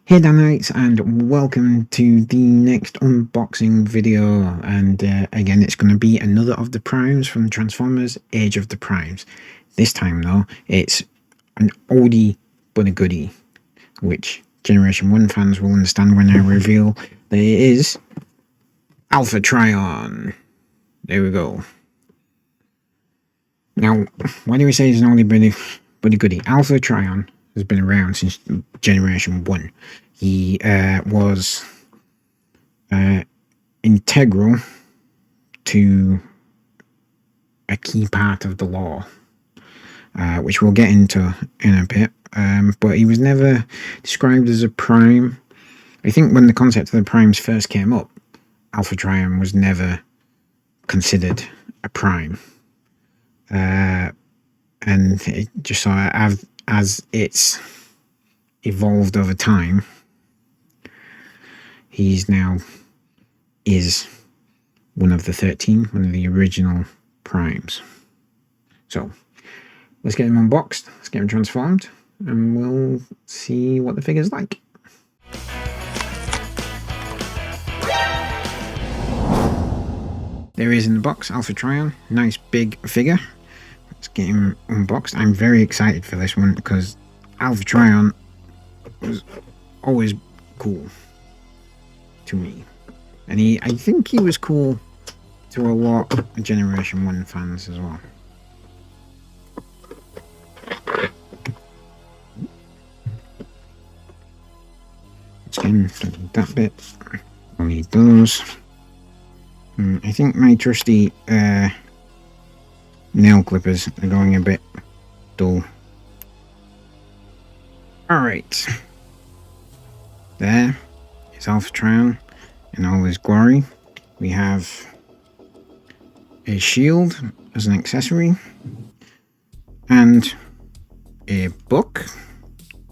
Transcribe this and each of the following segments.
Hey Danites, and welcome to the next unboxing video. And again, it's going to be another of the Primes from Transformers Age of the Primes. This time though, it's an oldie but a goodie, which Generation 1 fans will understand when I reveal that it is Alpha Trion. There we go. Now, why do we say it's an oldie but a goodie? Alpha Trion has been around since Generation 1. He was integral to a key part of the lore, which we'll get into in a bit. But he was never described as a prime. I think when the concept of the primes first came up, Alpha Trion was never considered a prime. And it just sort of, as it's evolved over time, he's now is one of the 13, one of the original primes. So let's get him unboxed, let's get him transformed, and we'll see what the figure's like. There he is in the box, Alpha Trion. Nice big figure. Let's get him unboxed. I'm very excited for this one because Alpha Trion was always cool to me, and I think he was cool to a lot of Generation 1 fans as well. Skin, don't need that bit. I'll need those. I think my trusty nail clippers are going a bit dull. Alright. There is Alpha Trion in all his glory. We have a shield as an accessory, and a book.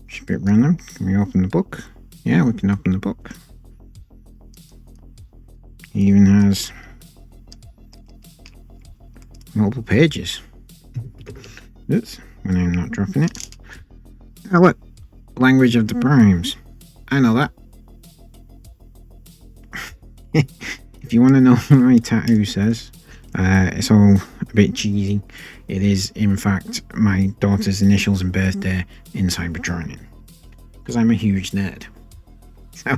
It's a bit random. Can we open the book? Yeah, we can open the book. He even has multiple pages. Oops, when I'm not dropping it. Oh look, language of the primes. I know that. If you want to know what my tattoo says, it's all a bit cheesy. It is, in fact, my daughter's initials and birthday in Cybertronian, because I'm a huge nerd. So,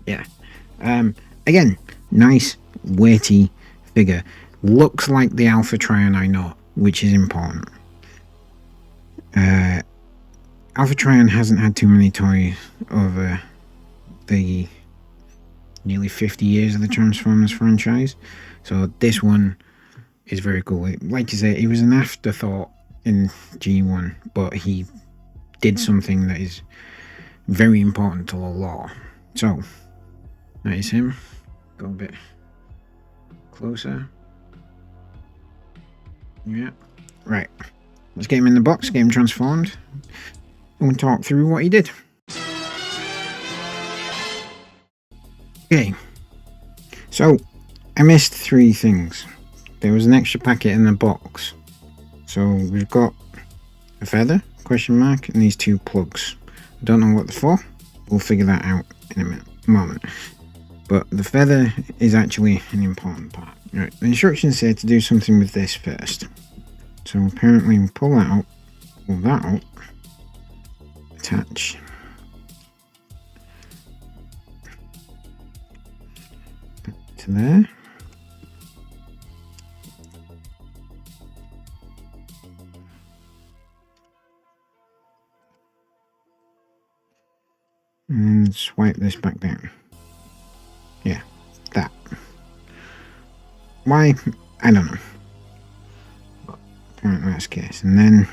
yeah. Again, nice, weighty figure. Looks like the Alpha Trion I know, which is important. Alpha Trion hasn't had too many toys over the nearly 50 years of the Transformers franchise, so this one is very cool. Like you say, he was an afterthought in G1, but he did something that is very important to the lore. So that is him. Go a bit closer. Yeah, right. Let's get him in the box, get him transformed, and we'll talk through what he did. Okay, so I missed 3 things. There was an extra packet in the box. So we've got a feather, question mark, and these 2 plugs. I don't know what they're for. We'll figure that out in a moment. But the feather is actually an important part. Right, the instructions say to do something with this first. So apparently we pull that out, attach. To there. And swipe this back down. Yeah, that. Why? I don't know. But apparently that's the case. And then,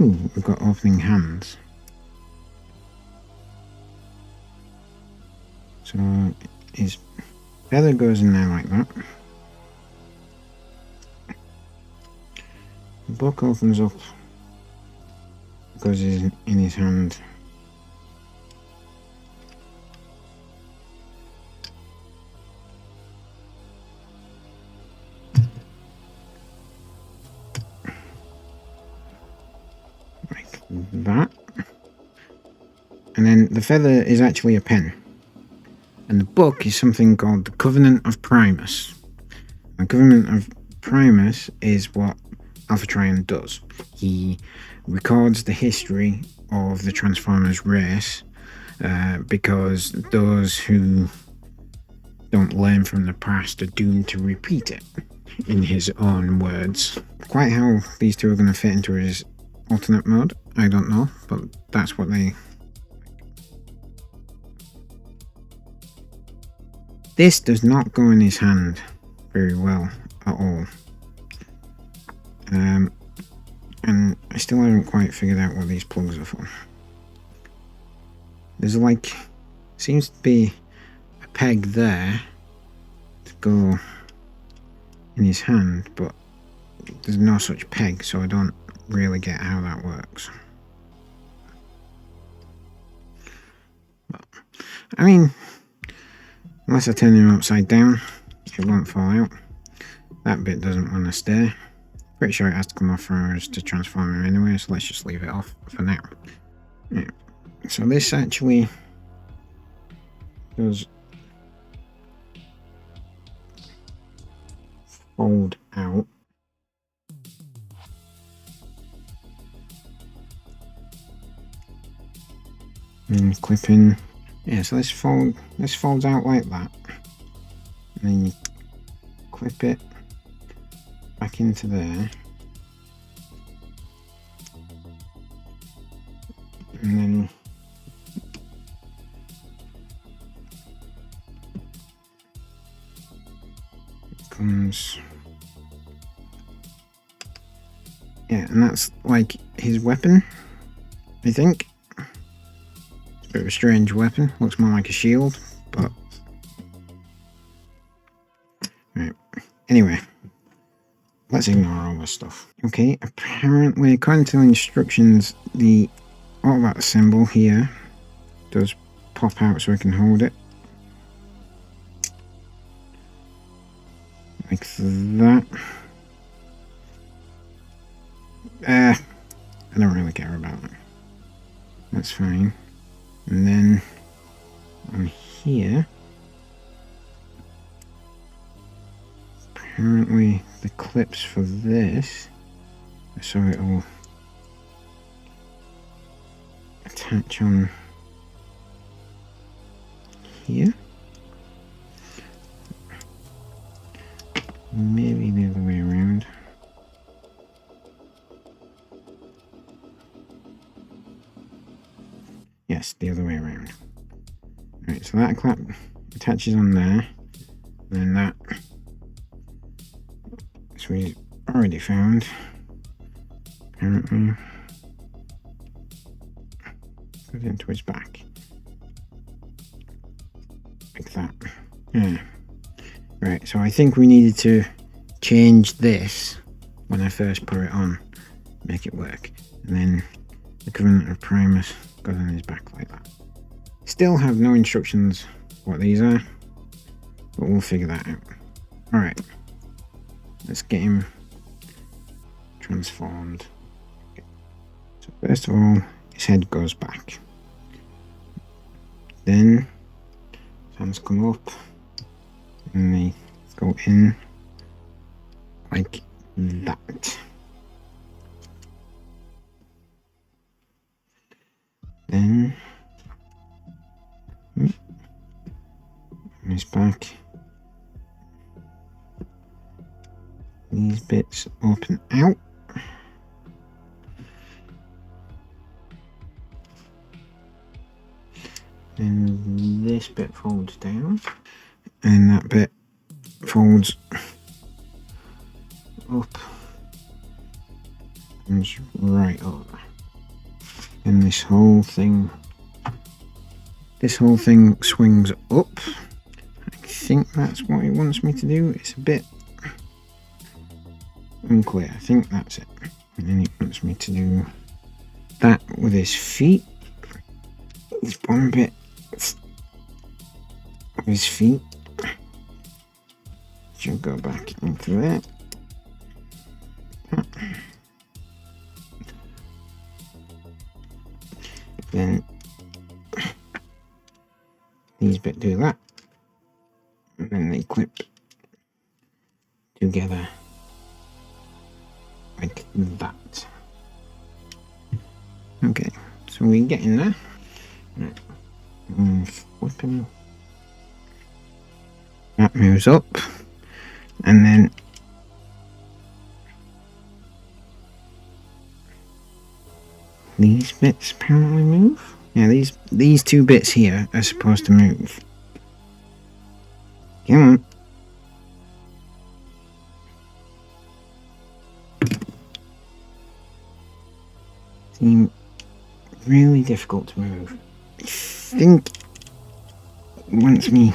ooh, we've got opening hands. So his feather goes in there like that. The book opens up, goes in his hand. Like that. And then the feather is actually a pen. And the book is something called the Covenant of Primus. The Covenant of Primus is what Alpha Trion does. He records the history of the Transformers race because those who don't learn from the past are doomed to repeat it, in his own words. Quite how these two are going to fit into his alternate mode, I don't know, but that's what they... This does not go in his hand very well at all. And I still haven't quite figured out what these plugs are for. There's like, seems to be a peg there to go in his hand, but there's no such peg, so I don't really get how that works. But, I mean, unless I turn him upside down, it won't fall out. That bit doesn't want to stay. Pretty sure it has to come off for us to transform him anyway, so let's just leave it off for now. Yeah. So this actually does fold out. And clip in. Yeah, so this folds out like that. And then you clip it back into there. And then it comes, yeah, and that's like his weapon, I think. It's a bit of a strange weapon, looks more like a shield, but right. Anyway, let's ignore all this stuff. Okay, apparently according to the instructions, the Autobot symbol here does pop out so I can hold it. Like that. I don't really care about it. That's fine. And then on here, apparently the clips for this, so it'll attach on here. Maybe the other way around. Yes, the other way around. Right, so that clap attaches on there, and then that, as we already found, apparently goes into his back. Like that. Yeah. Right, so I think we needed to change this when I first put it on, make it work. And then the Covenant of Primus goes on his back like that. Still have no instructions what these are, but we'll figure that out. Alright, let's get him transformed. Okay. So first of all, his head goes back. Then his hands come up and they go in like that. Then on his back, these bits open out. And this bit folds down, and that bit folds up, comes right over. And this whole thing swings up. I think that's what it wants me to do. It's a bit unclear. I think that's it. And then it wants me to do that with his feet. There's one bit of his feet should go back into there. Then these bits do that, and then they clip together like that. Okay, so we get in there. Flipping. That moves up, and then these bits apparently move. Yeah, these two bits here are supposed to move. Come on. Seem really difficult to move. I think it wants me.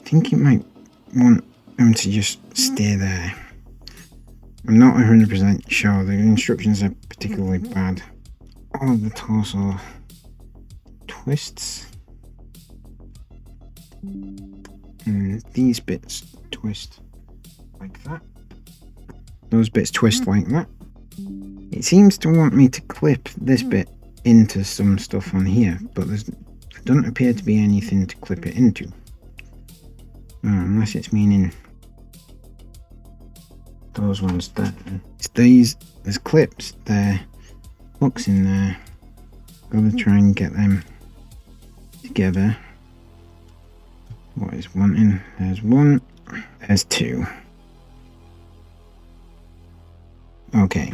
I think it might want them to just stay there. I'm not 100% sure. The instructions are particularly bad. All of the torso twists. And these bits twist like that. Those bits twist like that. It seems to want me to clip this bit into some stuff on here, but there doesn't appear to be anything to clip it into. Unless it's meaning those ones there. It's these, there's clips there, hooks in there. Gotta try and get them together. What is wanting? There's one, there's two. Okay.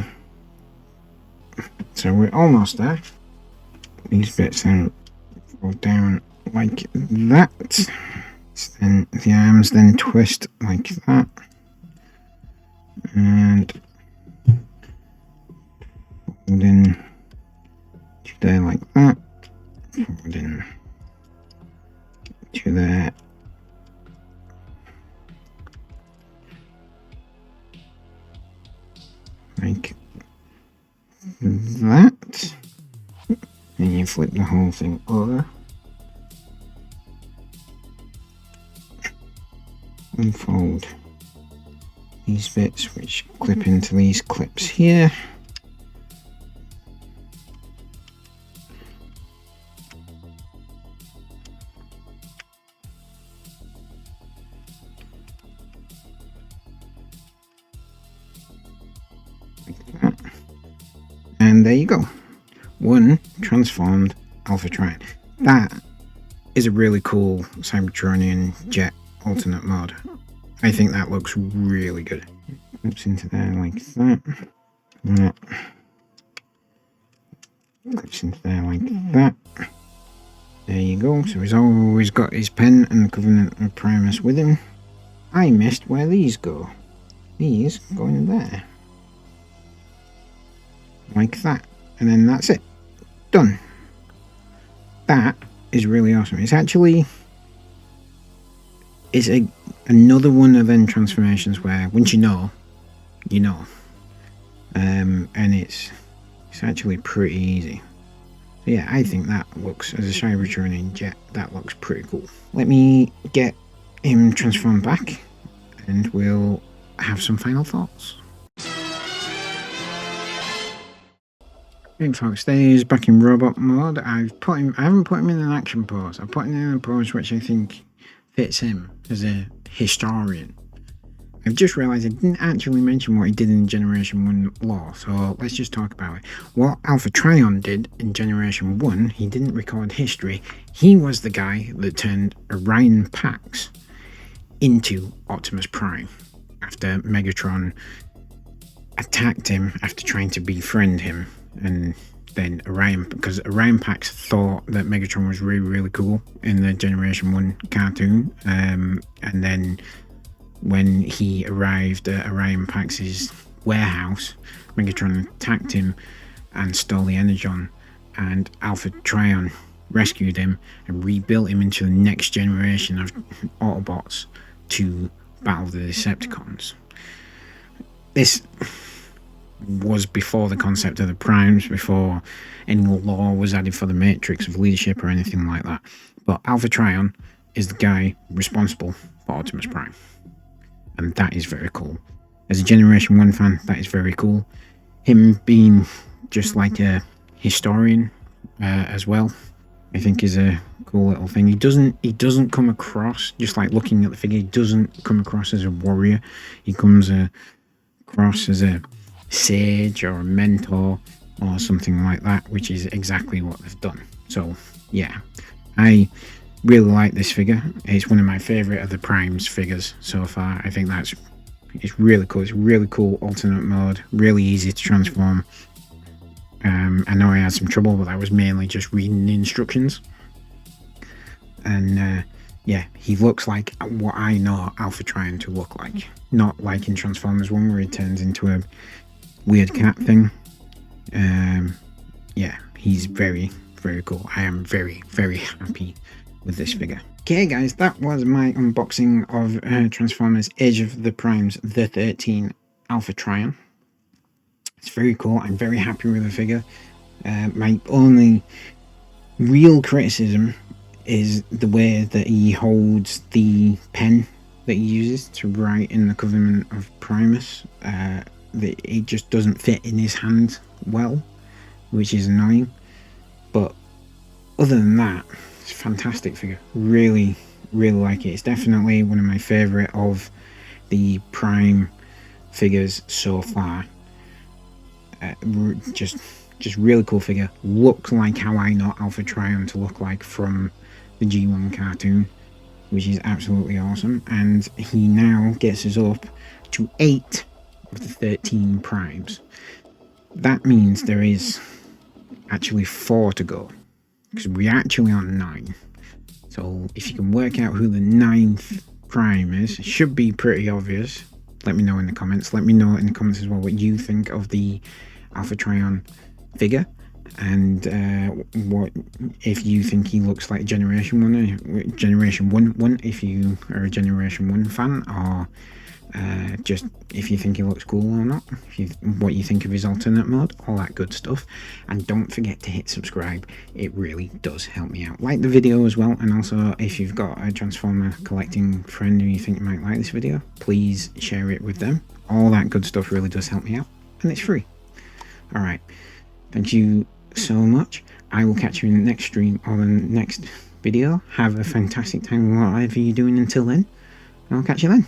So we're almost there. These bits then go down like that. Then the arms then twist like that. And forward in to there like that. Forward in to there. Like that. And you flip the whole thing over. Unfold these bits which clip into these clips here. Like that. And there you go. One transformed Alpha Trion. That is a really cool Cybertronian jet alternate mode. I think that looks really good. Clips into there like that. That. Clips into there like that. There you go. So he's always got his pen and the Covenant of Primus with him. I missed where these go. These go in there. Like that. And then that's it. Done. That is really awesome. It's actually... It's another one of them transformations where once you know, you know. And it's actually pretty easy. So yeah, I think that looks, as a Cybertronian jet, that looks pretty cool. Let me get him transformed back and we'll have some final thoughts. Right, folks, there's back in robot mode. I haven't put him in an action pose. I've put him in a pose which I think fits him as a historian. I've just realised I didn't actually mention what he did in Generation 1 lore, so let's just talk about it. What Alpha Trion did in Generation 1, he didn't record history. He was the guy that turned Orion Pax into Optimus Prime after Megatron attacked him after trying to befriend him. And then because Orion Pax thought that Megatron was really, really cool in the Generation 1 cartoon. And then when he arrived at Orion Pax's warehouse, Megatron attacked him and stole the Energon, and Alpha Trion rescued him and rebuilt him into the next generation of Autobots to battle the Decepticons. This was before the concept of the Primes, before any law was added for the Matrix of leadership or anything like that. But Alpha Trion is the guy responsible for Optimus Prime. And that is very cool. As a Generation 1 fan, that is very cool. Him being just like a historian as well. I think is a cool little thing. He doesn't come across, just like looking at the figure, he doesn't come across as a warrior. He comes across as a sage or a mentor or something like that, which is exactly what they've done. So yeah, I really like this figure. It's one of my favorite of the Primes figures so far. I think it's really cool. It's really cool alternate mode, really easy to transform. I know I had some trouble, but that was mainly just reading the instructions. And yeah, he looks like what I know Alpha Trion to look like. Not like in Transformers 1 where he turns into a weird cat thing. Yeah, he's very, very cool. I am very, very happy with this figure. Okay guys, that was my unboxing of Transformers Age of the Primes the 13 Alpha Trion. It's very cool. I'm very happy with the figure. My only real criticism is the way that he holds the pen that he uses to write in the Covenant of Primus. It just doesn't fit in his hand well, which is annoying. But other than that, it's a fantastic figure. Really, really like it. It's definitely one of my favourite of the Prime figures so far. Just really cool figure. Looks like how I know Alpha Trion to look like from the G1 cartoon, which is absolutely awesome. And he now gets us up to 8 of the 13 primes. That means there is actually 4 to go, because we're actually on 9. So if you can work out who the 9th prime is, it should be pretty obvious. Let me know in the comments. Let me know in the comments as well what you think of the Alpha Trion figure, and what if you think he looks like Generation 1 if you are a Generation 1 fan, or just if you think he looks cool or not, what you think of his alternate mode, all that good stuff. And don't forget to hit subscribe, it really does help me out. Like the video as well, and also if you've got a Transformer collecting friend who you think might like this video, please share it with them. All that good stuff really does help me out, and it's free. Alright, thank you so much. I will catch you in the next stream or the next video. Have a fantastic time whatever you're doing until then, and I'll catch you then.